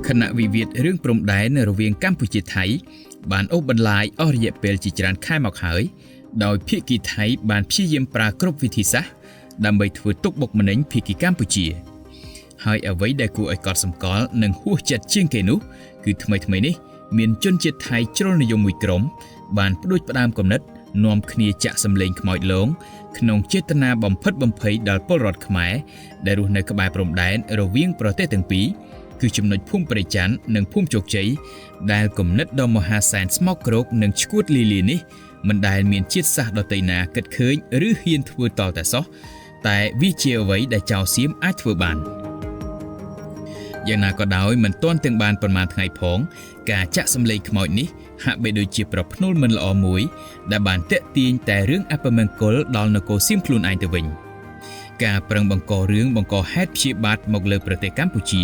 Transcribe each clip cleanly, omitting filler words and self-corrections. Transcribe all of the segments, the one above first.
ខណៈវិវាទរឿងព្រំដែនរវាងកម្ពុជាថៃបានអូសបន្លាយអស់រយៈពេលជាច្រើនខែមកហើយដោយភាគីថៃបានព្យាយាមប្រើគ្រប់វិធីសាស្ត្រដើម្បីធ្វើទុកបុកម្នេញភាគីកម្ពុជាហើយអ្វីដែលគួរឲ្យកត់សម្គាល់និងហួសចិត្តជាងគេនោះគឺថ្មីនេះមានជនជាតិថៃជ្រុលនិយមមួយក្រុមបានផ្ដួចផ្ដើមគំនិតនាំគ្នាចាក់សម្លេងខ្មោចលងក្នុងចេតនាបំផិតបំភ័យដល់ពលរដ្ឋខ្មែរដែលរស់នៅក្បែរព្រំដែនរវាងប្រទេសទាំងពីរគឺចំណុចភូមិព្រៃច័ន្ទនិងភូមិជោគជ័យដែលគំនិតដ៏មហាសែនស្មោកគ្រោកនិងឈួតលីលានេះមិនដែលមានជាតិសាសន៍ដទៃណាគិតឃើញឬហ៊ានធ្វើតតែសោះតែវាជាអ្វីដែលចៅសៀមអាចធ្វើបានយ៉ាងណាក៏ដោយមិនទាន់ទាំងបានប្រមាណថ្ងៃផងការចាក់សម្លេងខ្មោចនេះហាក់បីដូចជាប្រផ្នូលមិនល្អមួយដែលបានតាក់ទាញតែរឿងអពមង្គលដល់នគរសៀមខ្លួនឯងទៅវិញការប្រឹងបង្ករឿងបង្កហេតុព្យាបាទមកលើប្រទេសកម្ពុជា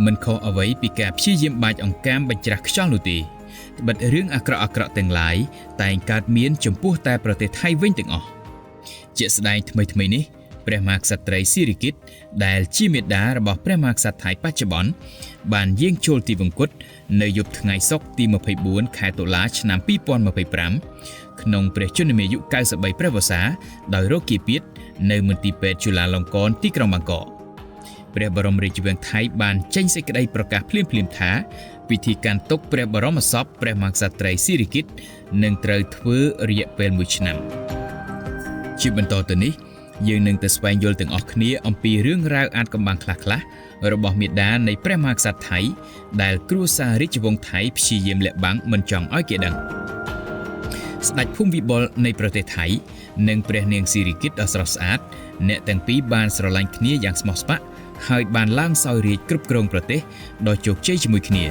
មិនខុសអ្វីពីការព្យាយាមបាចអង្កាមបញ្ច្រាស់ខ្យល់នោះទេត្បិតរឿងអាក្រក់ទាំងឡាយតែងកើតមានចំពោះតែប្រទេសថៃវិញទាំងអស់ជាក់ស្ដែងថ្មីនេះព្រះមហាក្សត្រីសិរិគិតដែលជាមេដារបស់ព្រះមហាក្សត្រថៃបច្ចុប្បន្នបានយាងចូលទីវង្គតនៅយប់ថ្ងៃសុក្រទី24ខែតុលាឆ្នាំ2025ក្នុងព្រះជន្មាយុ93ព្រះវស្សាដោយរោគគាពៀតនៅមន្ទីរពេទ្យจุฬាលង្កនទីក្រុងបាងកកព្រះបរមរាជវាំងថៃបានចេញសេចក្តីប្រកាសភ្លាមថាពិធីកាន់ទុក្ខព្រះបរមសពព្រះមហាក្សត្រីសិរិគិតនឹងត្រូវធ្វើរយៈពេល1ឆ្នាំជាបន្តទៅនេះយើងនឹងទៅស្វែងយល់ទាំងអស់គ្នាអំពីរឿងរ៉ាវអាថ៌កំបាំងខ្លះៗរបស់មាតានៃព្រះមហាក្សត្រថៃដែលគ្រួសាររាជវង្សថៃព្យាយាមលាក់បាំងមិនចង់ឲ្យគេដឹងស្ដេចភូមិវិបុលនៃប្រទេសថៃនិងព្រះនាងសិរិគិតដ៏ស្រស់ស្អាតអ្នកទាំងពីរបានស្រឡាញ់គ្នាយ៉ាងស្មោះស្ម័គ្រហើយបានឡើងសោយរាជ្យគ្រប់គ្រងប្រទេសដ៏ជោគជ័យជាមួយគ្នា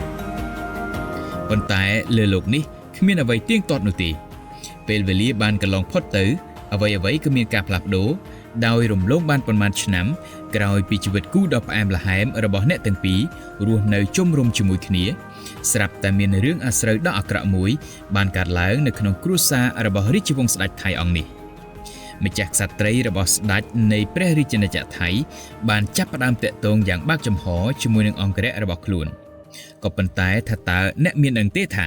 ប៉ុន្តែលើโลกនេះគ្មានអ្វីទៀងទាត់នោះទេពេលវេលាបានកន្លងផុតទៅអ្វីក៏មានការផ្លាស់ប្ដូរដោយរំលងបានប៉ុន្មានឆ្នាំក្រោយពីជីវិតគូដ៏ផ្អែមល្ហែមរបស់អ្នកទាំងពីររស់នៅជុំរុំជាមួយគ្នាស្រាប់តែមានរឿងអាស្រូវដ៏អាក្រក់មួយបានកើតឡើងនៅក្នុងគ្រួសាររបស់រាជវង្សស្ដេចថៃអង្គនេះម្ចាស់ក្សត្រីរបស់ស្ដេចនៃព្រះរាជាណាចក្រថៃបានចាប់ផ្ដើមតាក់ទងយ៉ាងបើកចំហជាមួយនឹងអង្គរៈរបស់ខ្លួនក៏ប៉ុន្តែថាតើអ្នកមានដឹងទេថា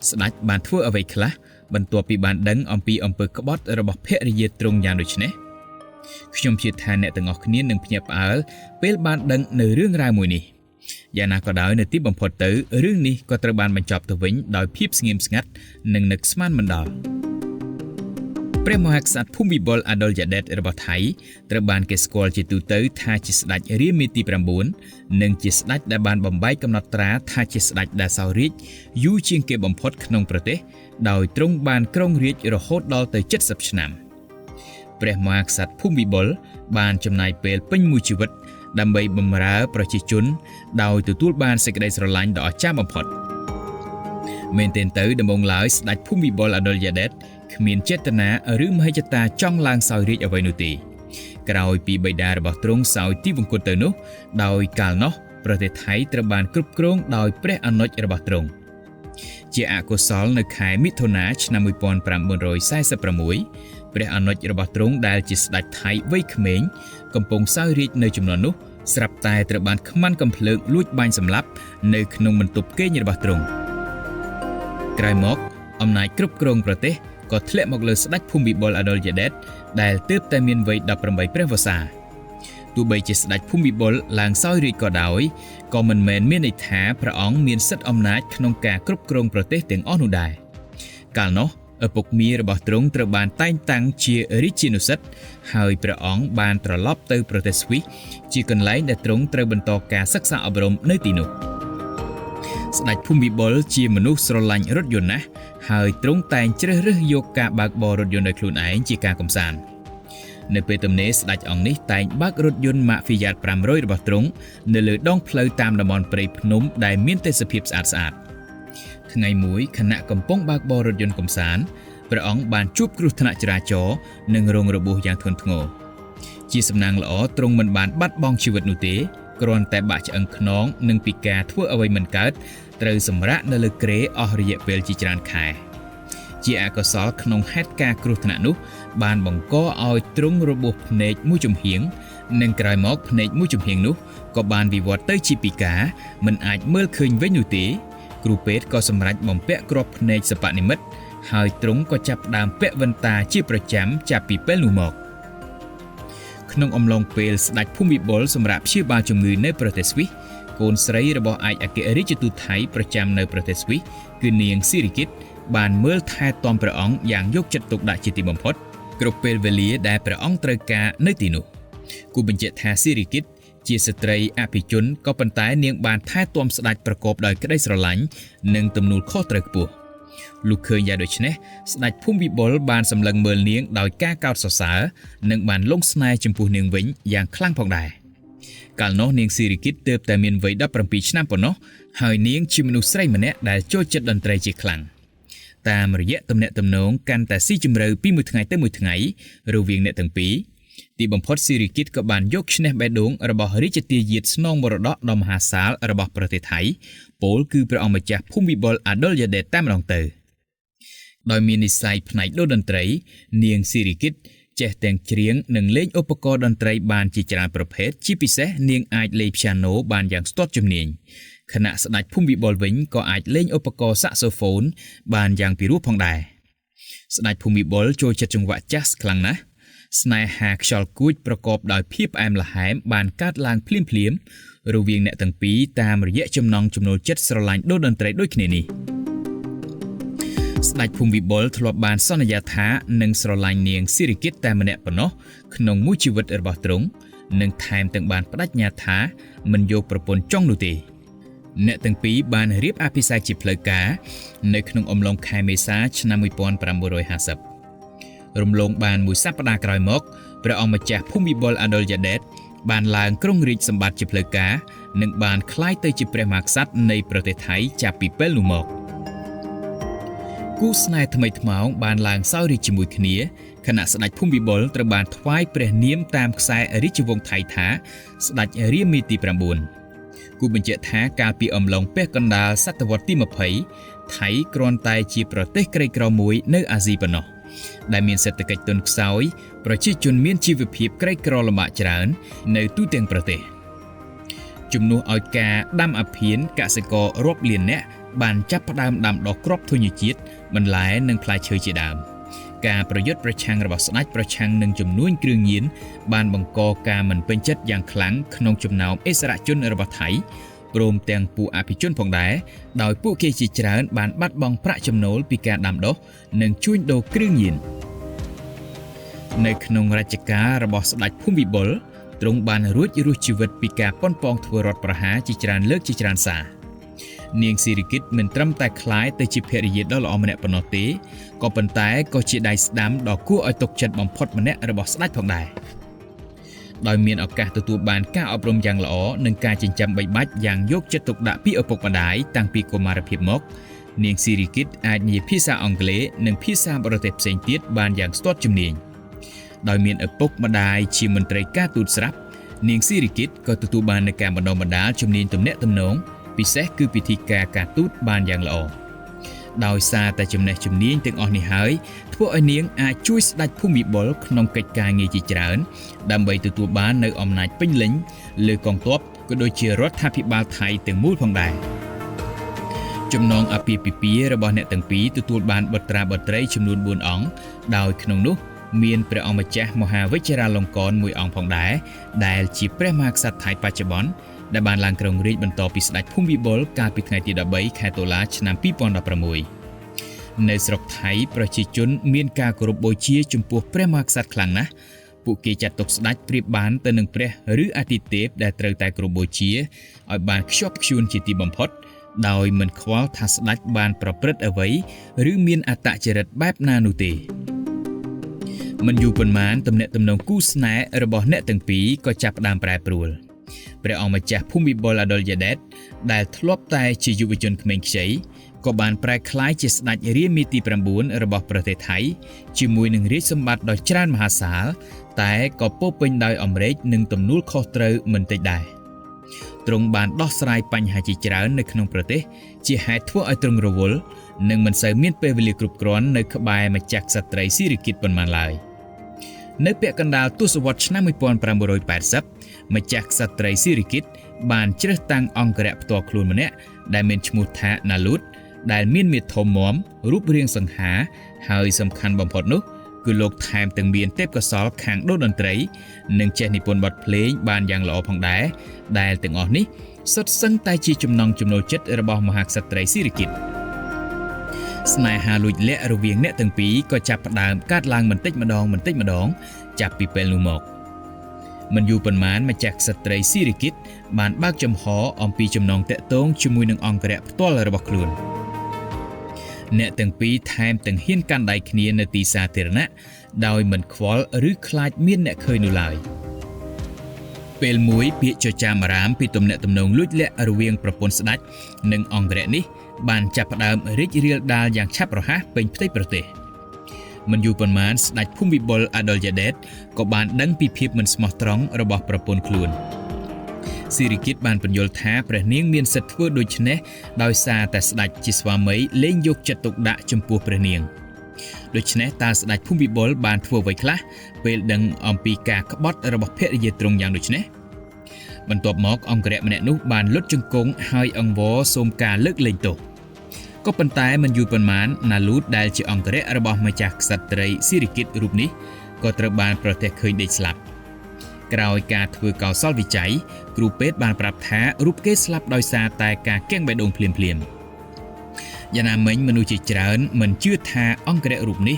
ស្ដេចបានធ្វើអ្វីខ្លះបន្ទាប់ពីបានដឹងអំពីអំពើក្បត់របស់ភរិយាទ្រង់យ៉ាងដូចនេះខ្ញុំជឿថាអ្នកទាំងអស់គ្នានឹងភ្ញាក់ផ្អើលពេលបានដឹងនៅរឿងរ៉ាវមួយនេះយ៉ាងណាក៏ដោយនៅទីបំផុតទៅរឿងនេះក៏ត្រូវបានបញ្ចប់ទៅវិញដោយភាពស្ងៀមស្ងាត់និងនឹកស្មានមិនដល់ព្រះមហាក្សត្រភូមិវិបុលអាដុលយ៉ាដេតរបស់ថៃត្រូវបានគេស្គាល់ជាទូទៅថាជាស្ដេចរាមាទី9និងជាស្ដេចដែលបានបំបែកកំណត់ត្រាថាជាស្ដេចដែលសោយរាជ្យយូរជាងគេបំផុតក្នុងប្រទេសដោយទ្រង់បានគ្រងរាជ្យរហូតដល់ទៅ70ឆ្នាំព្រះមហាក្សត្រភូមិវិបុលបានចំណាយពេលពេញមួយជីវិតដើម្បីបម្រើប្រជាជនដោយទទួលបានសេចក្តីស្រឡាញ់ដ៏អស្ចារ្យបំផុតមែនទែនទៅដំបូងឡើយស្ដេចភូមិវិបុលអាដុលយ៉ាដេតគ្មានចេតនាឬមហិច្ឆតាចង់ឡើងសោយរាជ្យអ្វីនោះទេក្រោយពីបិតារបស់ទ្រង់សោយទីវង្គតទៅនោះដោយកាលនោះប្រទេសថៃត្រូវបានគ្រប់គ្រងដោយព្រះអនុជរបស់ទ្រង់ជាអកុសលនៅខែមិថុនាឆ្នាំ1946ព្រះអនុជរបស់ទ្រង់ដែលជាស្ដេចថៃវ័យក្មេងកំពុងសោយរាជ្យនៅចំនួននោះស្រាប់តែត្រូវបានខ្មាន់កំភ្លើងលួចបាញ់សម្លាប់នៅក្នុងបន្ទប់គេងរបស់ទ្រង់ក្រោយមកអំណាចគ្រប់គ្រងប្រទេសក៏ធ្លាក់មកលើស្ដេចភូមិវិបុលអាដុលយ៉ាដេតដែលទើបតែមានវ័យ18ព្រះវស្សាទោះបីជាស្ដេចភូមិវិបុលឡើងសោយរាជ្យក៏ដោយក៏មិនមែនមានន័យថាព្រះអង្គមានសិទ្ធិអំណាចក្នុងការគ្រប់គ្រងប្រទេសទាំងអស់នោះដែរកាលនោះឪពុកមារបស់ទ្រង់ត្រូវបានតែងតាំងជារាជានុសិទ្ធហើយព្រះអង្គបានត្រឡប់ទៅប្រទេសស្វីសជាកន្លែងដែលទ្រង់ត្រូវបន្តការសិក្សាអប់រំនៅទីនោះស្ដេចភូមិវិបុលជាមនុស្សស្រឡាញ់រថយន្តណាស់ហើយទ្រង់តែងជ្រើសរើសយកការបើកបររថយន្តដោយខ្លួនឯងជាការកម្សាន្តនៅពេលទំនេរស្ដេចអង្គនេះតែងបើករថយន្តម៉ាក Fiat 500របស់ទ្រង់នៅលើដងផ្លូវតាមតំបន់ព្រៃភ្នំដែលមានទេសភាពស្អាតថ្ងៃមួយខណៈកំពុងបើកបររថយន្តកម្សាន្តព្រះអង្គបានជួបគ្រោះថ្នាក់ចរាចរណ៍និងរងរបួសយ៉ាងធ្ងន់ធ្ងរជាសំណាងល្អទ្រង់មិនបានបាត់បង់ជីវិតនោះទេគ្រាន់តែបាក់ឆ្អឹងខ្នងនិងពីការធ្វើអ្វីមិនកើតត្រូវសម្រាកនៅលើគ្រែអស់រយៈពេលជាច្រើនខែជាអកុសលក្នុងហេតុការណ៍គ្រោះថ្នាក់នោះបានបង្កឲ្យទ្រង់របួសភ្នែកមួយចំហៀង និងក្រោយមកភ្នែកមួយចំហៀងនោះក៏បានវិវត្តទៅជាពិការមិនអាចមើលឃើញវិញនោះទេគ្រូពេទ្យក៏សម្រេចបំពាក់គ្រាប់ភ្នែកសិប្បនិមិត្តហើយទ្រង់ក៏ចាប់ផ្ដើមពាក់វ៉ែនតាជាប្រចាំចាប់ពីពេលនោះមកក្នុងអំឡុងពេលស្ដេចភូមិវិបុលសម្រាប់ព្យាបាលជំងឺនៅប្រទេសស្វីសកូនស្រីរបស់ឯកអគ្គរដ្ឋទូតថៃប្រចាំនៅប្រទេសស្វីសគឺនាងស៊ីរីគីតបានមើលថែទាំព្រះអង្គយ៉ាងយកចិត្តទុកដាក់ជាទីបំផុតគ្រប់ពេលវេលាដែលព្រះអង្គត្រូវការនៅទីនោះគូបញ្ជាក់ថាស៊ីរីគីតជាស្ត្រីអភិជនក៏ប៉ុន្តែនាងបានថែទាំស្ដេចប្រកបដោយក្តីស្រឡាញ់និងទំនួលខុសត្រូវខ្ពស់លុះឃើញយ៉ាងដូចនេះស្ដេចភូមិវិបុលបានសម្លឹងមើលនាងដោយការកោតសរសើរនិងបានលងស្នេហ៍ចំពោះនាងវិញយ៉ាងខ្លាំងផងដែរកាលនោះនាងស៊ីរីគីតទើបតែមានវ័យ17ឆ្នាំប៉ុណ្ណោះហើយនាងជាមនុស្សស្រីម្នាក់ដែលចូលចិត្តតន្ត្រីជាខ្លាំងតាមរយៈទំនាក់ទំនងកាន់តែស៊ីជម្រៅពីមួយថ្ងៃទៅមួយថ្ងៃរវាងអ្នកទាំងពីរទីបំផុតស៊ីរីគីតក៏បានយកឈ្នះបេះដូងរបស់រាជទាយាទស្នងមរតកដ៏មហាសាលរបស់ប្រទេសថៃពោលគឺព្រះអង្គម្ចាស់ភូមិវិបុលអាដុលយ៉ាដេតតែម្ដងទៅដោយមាននិស្ស័យផ្នែកតន្ត្រីនាងស៊ីរីគីតចេះទាំងច្រៀងនិងលេងឧបករណ៍តន្ត្រីបានជាច្រើនប្រភេទជាពិសេសនាងអាចលេងព្យ៉ាណូបានយ៉ាងស្ទាត់ជំនាញខណៈស្ដេចភូមិវិបុលវិញក៏អាចលេងឧបករណ៍សាក់សូហ្វូនបានយ៉ាងពិរោះផងដែរស្ដេចភូមិវិបុលចូលចិត្តចង្វាក់ចាស់ខ្លាំងណាស់ស្នេហាខ្យល់គួចប្រកបដោយភាពផ្អែមល្ហែមបានកើតឡើងភ្លាមៗរវាងអ្នកទាំងពីរតាមរយៈចំណង់ចំណូលចិត្តស្រឡាញ់តន្ត្រីដូចគ្នានេះស្ដេចភូមិវិបុលធ្លាប់បានសន្យាថានឹងស្រឡាញ់នាងស៊ីរីគីតតែម្នាក់ប៉ុណ្ណោះក្នុងមួយជីវិតរបស់ទ្រង់និងថែមទាំងបានបដិញ្ញាថាមិនយកប្រពន្ធចុងនោះទេអ្នកទាំងពីរបានរៀបអភិសេកជាផ្លូវការនៅក្នុងអំឡុងខែមេសាឆ្នាំ1950រំលងបានមួយសប្តាហ៍ក្រោយមកព្រះអង្គម្ចាស់ភូមិវិបុលអាដុលយ៉ាដេតបានឡើងគ្រងរាជ្យសម្បត្តិជាផ្លូវការនិងបានក្លាយទៅជាព្រះមហាក្សត្រនៃប្រទេសថៃចាប់ពីពេលនោះមកគូស្នេហ៍ថ្មីថ្មោងបានឡើងសោយរាជ្យជាមួយគ្នាខណៈស្ដេចភូមិវិបុលត្រូវបានថ្វាយព្រះនាមតាមខ្សែរាជវង្សថៃថាស្ដេចរាមាទី9គូបញ្ជាក់ថាកាលពីអំឡុងពាសកណ្ដាលសតវត្សទី20ថៃគ្រាន់តែជាប្រទេសក្រីក្រមួយនៅអាស៊ីប៉ុណ្ណោះដែលមានសេដ្ឋកិច្ចទន់ខ្សោយប្រជាជនមានជីវភាពក្រីក្រលំបាកច្រើននៅទូទាំងប្រទេសជំនួសឲ្យការដាំអាភៀនកសិកររាប់លាននាក់បានចាប់ផ្ដើមដាំដុះគ្រាប់ធញ្ញជាតិបន្លែនិងផ្លែឈើជាដើមការប្រយុទ្ធប្រឆាំងរបស់ស្ដេចប្រឆាំងនឹងជំនួញគ្រឿងញៀនបានបង្កការមិនពេញចិត្តយ៉ាងខ្លាំងក្នុងចំណោមឥស្សរជនរបស់ថៃព្រមទាំងពួកអភិជនផងដែរដោយពួកគេជាច្រើនបានបាត់បង់ប្រាក់ចំណូលពីការដាំដុះនិងជួញដូរគ្រឿងញៀននៅក្នុងរជ្ជកាលរបស់ស្ដេចភូមិវិបុលទ្រង់បានរួចរស់ជីវិតពីការប៉ុនប៉ងធ្វើរដ្ឋប្រហារជាច្រើនលើកជាច្រើនសារនាងស៊ីរីគីតមិនត្រឹមតែក្លាយទៅជាភរិយាដ៏ល្អម្នាក់ប៉ុណ្ណោះទេក៏ប៉ុន្តែក៏ជាដៃស្ដាំដ៏គួរឲ្យទុកចិត្តបំផុតម្នាក់របស់ស្ដេចផងដែរដោយមានឱកាសទទួលបានការអប់រំយ៉ាងល្អនិងការចិញ្ចឹមបីបាច់យ៉ាងយកចិត្តទុកដាក់ពីឪពុកម្ដាយតាំងពីកុមារភាពមកនាងស៊ីរីគីតអាចនិយាយភាសាអង់គ្លេសនិងភាសាបរទេសផ្សេងទៀតបានយ៉ាងស្ទាត់ជំនាញដោយមានឪពុកម្ដាយជាមន្ត្រីការទូតស្រាប់នាងស៊ីរីគីតក៏ទទួលបាននូវការបណ្ដុះបណ្ដាលជំនាញទំនាក់ទំនងពិសេសគឺពិធីការទូតបានយ៉ាងល្អដោយសារតែចំណេះជំនាញទាំងអស់នេះហើយធ្វើឲ្យនាងអាចជួយស្ដេចភូមិវិបុលក្នុងកិច្ចការងារជាច្រើនដើម្បីទទួលបាននូវអំណាចពេញលេញលើកងទ័ពក៏ដូចជារដ្ឋាភិបាលថៃទាំងមូលផងដែរចំណងអាពាហ៍ពិពាហ៍របស់អ្នកទាំងពីរទទួលបានបុត្រាបុត្រីចំនួន4អង្គដោយក្នុងនោះមានព្រះអង្គម្ចាស់មហាវិជ្ជរាលង្កនមួយអង្គផងដែរដែលជាព្រះមហាក្សត្រថៃបច្ចុប្បន្នដែលបានឡើងគ្រងរាជ្យបន្តពីស្ដេចភូមិវិបុលកាលពីថ្ងៃទី13ខែតុលាឆ្នាំ2016នៅស្រុកថៃប្រជាជនមានការគោរពបូជាចំពោះព្រះមហាក្សត្រខ្លាំងណាស់ពួកគេចាត់ទុកស្ដេចប្រៀបបានទៅនឹងព្រះឬអាទិទេពដែលត្រូវតែគោរពបូជាឲ្យបានខ្ជាប់ខ្ជួនជាទីបំផុតដោយមិនខ្វល់ថាស្ដេចបានប្រព្រឹត្តអ្វីឬមានអត្តចរិតបែបណានោះទេមិនយូរប៉ុន្មានទំនាក់ទំនងគូស្នេហ៍របស់អ្នកទាំងពីរក៏ចាប់ផ្ដើមប្រែប្រួលព្រះអង្គម្ចាស់ភូមិវិបុលអាដុលយ៉ាដេតដែលធ្លាប់តែជាយុវជនក្មេងខ្ចីក៏បានប្រែក្លាយជាស្ដេចរាមាទី9របស់ប្រទេសថៃជាមួយនឹងរាជសម្បត្តិដ៏ច្រើនមហាសាលតែក៏ពោរពេញដោយអំរែកនិងទំនួលខុសត្រូវមិនតិចដែរទ្រង់បានដោះស្រាយបញ្ហាជាច្រើននៅក្នុងប្រទេសជាហេតុធ្វើឲ្យទ្រង់រវល់និងមិនសូវមានពេលវេលាគ្រប់គ្រាន់នៅក្បែរម្ចាស់ក្សត្រីស៊ីរីគីតប៉ុន្មានឡើយ នៅពាក់កណ្ដាលទសវត្សរ៍ឆ្នាំ1980ម្ចាស់ក្សត្រីស៊ីរីគីតបានជ្រើសតាំងអង្គរៈផ្ទាល់ខ្លួនម្នាក់ដែលមានឈ្មោះថាណាលូតដែលមានមាឌធំមាំរូបរាងសង្ហាហើយសំខាន់បំផុតនោះគឺលោកថែមទាំងមានទេពកោសល្យខាងដូនតន្ត្រីនិងចេះនិពន្ធបទភ្លេងបានយ៉ាងល្អផងដែរដែលទាំងអស់នេះសុទ្ធសឹងតែជាចំណង់ចំណូលចិត្តរបស់មហាក្សត្រីស៊ីរីគីតស្នេហាលួចលាក់រវាងអ្នកទាំងពីរក៏ចាប់ផ្ដើមកើតឡើងបន្តិចម្ដងចាប់ពីពេលនោះមកមិនយូរប៉ុន្មានម្ចាស់ក្សត្រីស៊ីរីគីតបានបើកចំហអំពីចំណងតាក់ទងជាមួយនឹងអង្គរៈផ្ទាល់របស់ខ្លួនអ្នកទាំងពីរថែមទាំងហ៊ានកាន់ដៃគ្នានៅទីសាធារណៈដោយមិនខ្វល់ឬខ្លាចមានអ្នកឃើញនោះឡើយពេលមួយពាក្យចចាមអារាមពីទំនាក់ទំនងលួចលាក់រវាងប្រពន្ធស្ដេចនិងអង្គរៈនេះបានចាប់ផ្ដើមរីករាលដាលយ៉ាងឆាប់រហ័សពេញផ្ទៃប្រទេសមិនយូរប៉ុន្មានស្ដេចភូមិវិបុលអាដុលយ៉ាដេតក៏បានដឹងពីភាពមិនស្មោះត្រង់របស់ប្រពន្ធខ្លួនស៊ីរីគីតបានបញ្យល់ថាព្រះនាងមានសិទ្ធិធ្វើដូច្នេះដោយសារតែស្ដេចជាស្វាមីលែងយកចិត្តទុកដាក់ចំពោះព្រះនាងដូច្នេះតើស្ដេចភូមិវិបុលបានធ្វើអ្វីខ្លះពេលដឹងអំពីការក្បត់របស់ភរិយាទ្រង់យ៉ាងដូចនេះបន្ទាប់មកអង្គរៈម្នាក់នោះបានលុតជង្គង់ហើយអង្វរសូមការលើកលែងទោសក៏ប៉ុន្តែមិនយូរប៉ុន្មានណាលូតដែលជាអង្គរៈរបស់ម្ចាស់ក្សត្រីស៊ីរីគីតរូបនេះក៏ត្រូវបានប្រទះឃើញដេកស្លាប់ក្រោយការធ្វើកោសលវិច័យគ្រូពេទ្យបានប្រាប់ថារូបគេស្លាប់ដោយសារតែការគាំងបេះដូងភ្លាមយ៉ាងណាមិញមនុស្សជាច្រើនមិនជឿថាអង្គរៈរូបនេះ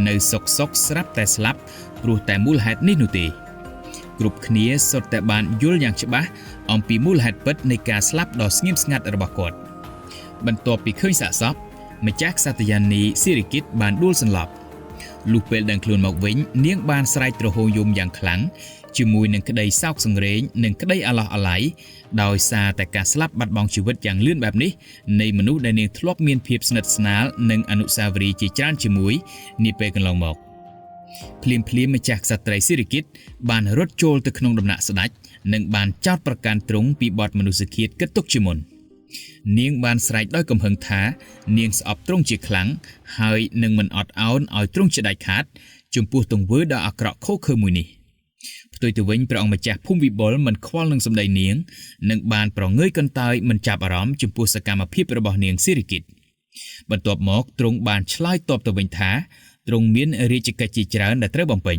នៅសុកស្រាប់តែស្លាប់ព្រោះតែមូលហេតុនេះនោះទេគ្រប់គ្នាសុទ្ធតែបានយល់យ៉ាងច្បាស់អំពីមូលហេតុពិតនៃការស្លាប់ដ៏ស្ងៀមស្ងាត់របស់គាត់បន្ទាប់ពីឃើញសាកសពម្ចាស់ក្សត្រយានីស៊ីរីគីតបានដួលសន្លប់លុះពេលដឹងខ្លួនមកវិញនាងបានស្រែកទ្រហោយំយ៉ាងខ្លាំងជាមួយនឹងក្តីសោកសង្រេងនិងក្តីអាឡោះអាល័យដោយសារតែការស្លាប់បាត់បង់ជីវិតយ៉ាងលឿនបែបនេះនៃមនុស្សដែលនាងធ្លាប់មានភាពស្និទ្ធស្នាលនិងអនុស្សាវរីយ៍ជាច្រើនជាមួយនាពេលកន្លងមកភ្លាមម្ចាស់ក្សត្រីស៊ីរីគីតបានរត់ចូលទៅក្នុងដំណាក់ស្ដេចនិងបានចោទប្រកាន់ទ្រង់ពីបទមនុស្សឃាតគិតទុកជាមុននាងបានស្រែកដោយកំហឹងថានាងស្អប់ទ្រង់ជាខ្លាំងហើយនឹងមិនអត់ឱនឲ្យទ្រង់ជាដាច់ខាតចំពោះទង្វើដ៏អាក្រក់ខុសខើមួយនេះផ្ទុយទៅវិញព្រះអង្គម្ចាស់ភូមិវិបុលមិនខ្វល់នឹងសម្ដីនាងនិងបានប្រងើយកន្តើយមិនចាប់អារម្មណ៍ចំពោះសកម្មភាពរបស់នាងស៊ីរីគីតបន្ទាប់មកទ្រង់បានឆ្លើយតបទៅវិញថាទ្រង់មានរាជកិច្ចជាច្រើនដែលត្រូវបំពេញ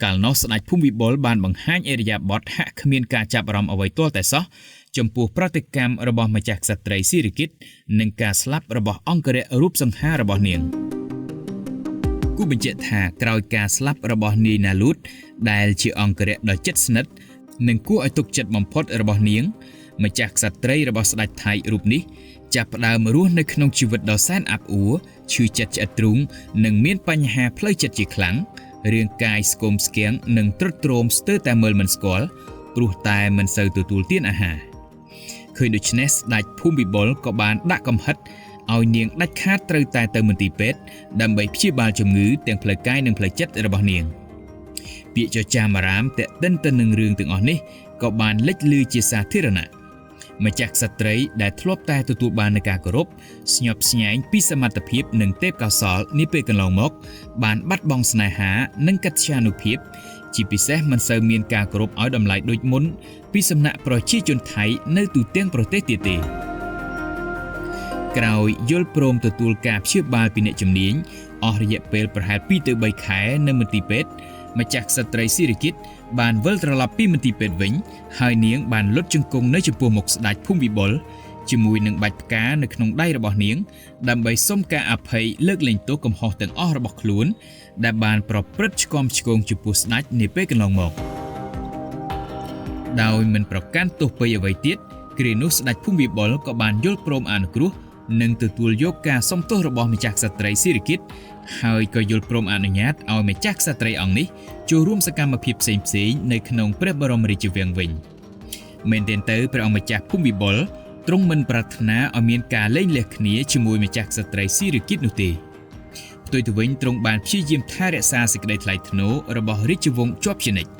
កាលនោះស្ដេចភូមិវិបុលបានបង្ហាញឥរិយាបថហាក់គ្មានការចាប់អារម្មណ៍អ្វីទាល់តែសោះចំពោះប្រតិកម្មរបស់ម្ចាស់ក្សត្រីស៊ីរីគីតនិងការស្លាប់របស់អង្គរៈរូបសង្ហារបស់នាងគូបញ្ជាក់ថាក្រោយការស្លាប់របស់នាយណាលូតដែលជាអង្គរៈដ៏ជិតស្និទ្ធនិងគួរឲ្យទុកចិត្តបំផុតរបស់នាងម្ចាស់ក្សត្រីរបស់ស្ដេចថៃរូបនេះចាប់ផ្ដើមរស់នៅក្នុងជីវិតដ៏សែនអាប់អួរឈឺចិត្តឆ្អិតទ្រូងនិងមានបញ្ហាផ្លូវចិត្តជាខ្លាំងរាងកាយស្គមស្គាំងនិងទ្រុឌទ្រោមស្ទើរតែមើលមិនស្គាល់ព្រោះតែមិនសូវទទួលទានអាហារឃើញដូច្នេះស្ដេចភូមិវិបុលក៏បានដាក់កំហិតឲ្យនាងដាច់ខាតត្រូវតែទៅមន្ទីរពេទ្យដើម្បីព្យាបាលជំងឺទាំងផ្លូវកាយនិងផ្លូវចិត្តរបស់នាងពាក្យចចាមអារាមទាក់ទិនទៅនឹងរឿងទាំងអស់នេះក៏បានលេចលឺជាសាធារណៈម្ចាស់ក្សត្រីដែលធ្លាប់តែទទួលបាននូវការគោរពស្ញប់ស្ញែងពីសមត្ថភាពនិងទេពកោសល្យនាពេលកន្លងមកបានបាត់បង់ស្នេហានិងកិត្យានុភាពជាពិសេសមិនសូវមានការគោរពឲ្យតម្លៃដូចមុនពីសំណាក់ប្រជាជនថៃនៅទូទាំងប្រទេសទៀតទេក្រោយយល់ព្រមទទួលការព្យាបាលពីអ្នកជំនាញអស់រយៈពេលប្រហែល 2 ទៅ 3 ខែនៅមន្ទីរពេទ្យម្ចាស់ក្សត្រីស៊ីរីគីតបានវិលត្រឡប់ពីមន្ទីរពេទ្យវិញហើយនាងបានលុតជង្គង់នៅចំពោះមុខស្ដេចភូមិវិបុលជាមួយនឹងបាច់ផ្កានៅក្នុងដៃរបស់នាងដើម្បីសុំការអភ័យលើកលែងទោសកំហុសទាំងអស់របស់ខ្លួនដែលបានប្រព្រឹត្តឆ្គាំឆ្គងចំពោះស្ដេចនាពេលកន្លងមកដោយមិនប្រកាន់ទោសពៃអ្វីទៀតគ្រានោះស្ដេចភូមិវិបុលក៏បានយល់ព្រមអនុគ្រោះនិងទទួលយកការសុំទោសរបស់ម្ចាស់ក្សត្រីស៊ីរីគីតហើយក៏យល់ព្រមអនុញ្ញាតឲ្យម្ចាស់ក្សត្រីអង្គនេះចូលរួមសកម្មភាពផ្សេងៗនៅក្នុងព្រះបរមរាជវាំងវិញមែនទែនទៅព្រះអង្គម្ចាស់ភូមិវិបុលទ្រង់មិនប្រាថ្នាឲ្យមានការលែងលះគ្នាជាមួយម្ចាស់ក្សត្រីស៊ីរីគីតនោះទេផ្ទុយទៅវិញទ្រង់បានព្យាយាមថែរក្សាសេចក្តីថ្លៃថ្នូររបស់រាជវង្សជាប់ជានិច្ច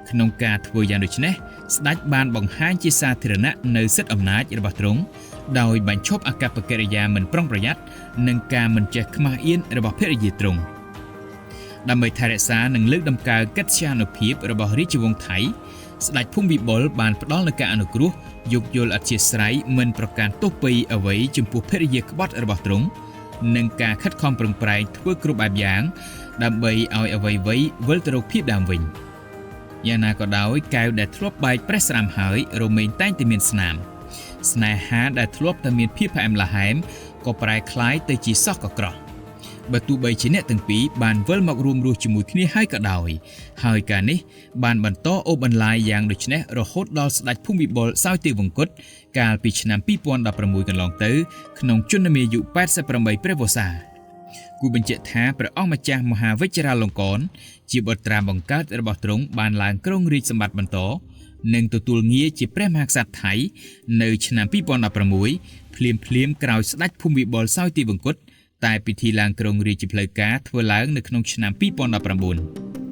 ក្នុងការធ្វើយ៉ាងដូចនេះស្ដេចបានបង្ហាញជាសាធារណៈនៅសិទ្ធិអំណាចរបស់ទ្រង់ដោយបញ្ឈប់អកប្បកិរិយាមិនប្រុងប្រយ័ត្ននិងការមិនចេះខ្មាស់អៀនរបស់ភរិយាទ្រង់ ដើម្បីថែរក្សានិងលើកដំកើងកិត្យានុភាពរបស់រាជវង្សថៃស្ដេចភូមិវិបុលបានផ្ដល់នូវការអនុគ្រោះយោគយល់អធ្យាស្រ័យមិនប្រកាន់ទោសពីអ្វីចំពោះភរិយាក្បត់របស់ទ្រង់និងការខិតខំប្រឹងប្រែងធ្វើគ្រប់បែបយ៉ាងដើម្បីឲ្យអ្វីៗវិលទៅរកភាពដើមវិញយ៉ាងណាក៏ដោយកែវដែលធ្លាប់បែកប្រេះស្រាំហើយរមែងតែងតែមានស្នាមស្នេហាដែលធ្លាប់តែមានភាពផ្អែមល្ហែមក៏ប្រែក្លាយទៅជាសោះកក្រោះបើទោះបីជាអ្នកទាំងពីរបានវិលមករួមរស់ជាមួយគ្នាហើយក៏ដោយហើយការនេះបានបន្តអូសបន្លាយយ៉ាងដូចនេះរហូតដល់ស្ដេចភូមិវិបុលសោយទេវវង្គតកាលពីឆ្នាំ2016កន្លងទៅក្នុងជន្មាយុ88ព្រះវស្សាគូបញ្ជាក់ថាព្រះអង្គម្ចាស់មហាវិជ្ជរាលង្កនជាបុត្រាបង្កើតរបស់ទ្រង់បានឡើងគ្រងរាជ្យសម្បត្តិបន្តនិងទទួលងារជាព្រះមហាក្សត្រថៃនៅឆ្នាំ2016ភ្លាមក្រោយស្ដេចភូមិវិបុលសោយទេវវង្គតតែពិធីឡើងគ្រងរាជ្យជាផ្លូវការធ្វើឡើងនៅក្នុងឆ្នាំ2019